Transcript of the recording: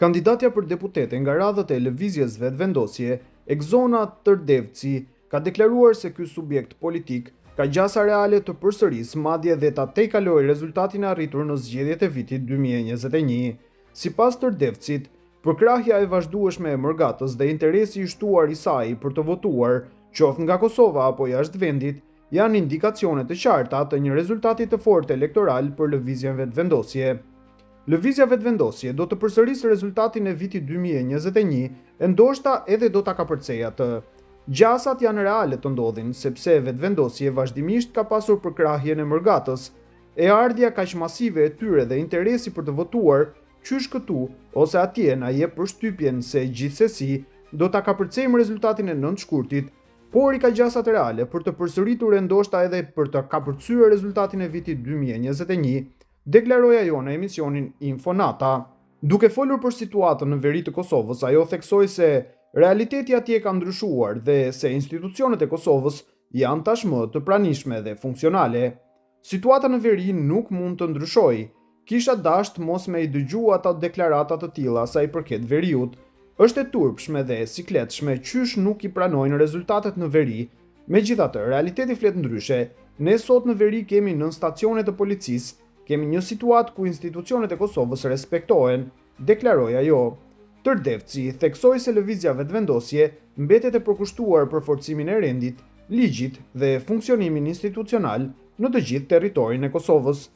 Kandidatja për deputete nga radhët e lëvizjes vetëvendosje, Ekzona Tërdevci, ka deklaruar se ky subjekt politik ka gjasa reale të përsërisë madje dhe ta tejkalojë rezultatin e arritur në zgjedhjet e vitit 2021. Sipas Tërdevcit, përkrahja e vazhdueshme e Mërgatës dhe interesi i shtuar i saj për të votuar, qoftë nga Kosova apo jashtë vendit, janë indikacione të qarta të një rezultati të fortë elektoral për lëvizjen vetëvendosje. Lëvizja vetëvendosje do të përsërisë rezultatin e vitit 2021 e ndoshta edhe do ta kapërcej atë. Gjasat janë reale të ndodhin, sepse vetëvendosje vazhdimisht ka pasur përkrahjen e Mërgatës, e ardhja kaq masive e tyre dhe interesi për të votuar, qysh këtu ose atje na jep përshtypjen se gjithsesi do ta kapërcejmë rezultatin e 9 shkurtit, por i ka gjasat reale për të përsëritur e ndoshta edhe për të kapërcyer rezultatin e vitit 2021, deklaroi ajo në emisionin Infonata. Duke folur për situatën në veri të Kosovës, ajo theksoi se realiteti atje ka ndryshuar dhe se institucionet e Kosovës janë tashmë të pranishme dhe funksionale. Situata në veri nuk mund të ndryshojë. Kisha dasht mos me i dëgju ata deklarata të tilla sa i përket veriut. Është e turpshme dhe sikletshme qysh nuk i pranojnë rezultatet në veri. Megjithatë, realiteti flet ndryshe. Ne sot në veri kemi nën stacionet e policisë, kemi një situatë ku institucionet e Kosovës respektohen, deklaroi ajo. Tërdevci theksoi se lëvizja vetëvendosje mbetet e përkushtuar për forcimin e rendit, ligjit dhe funksionimin institucional në të gjithë territorin e Kosovës.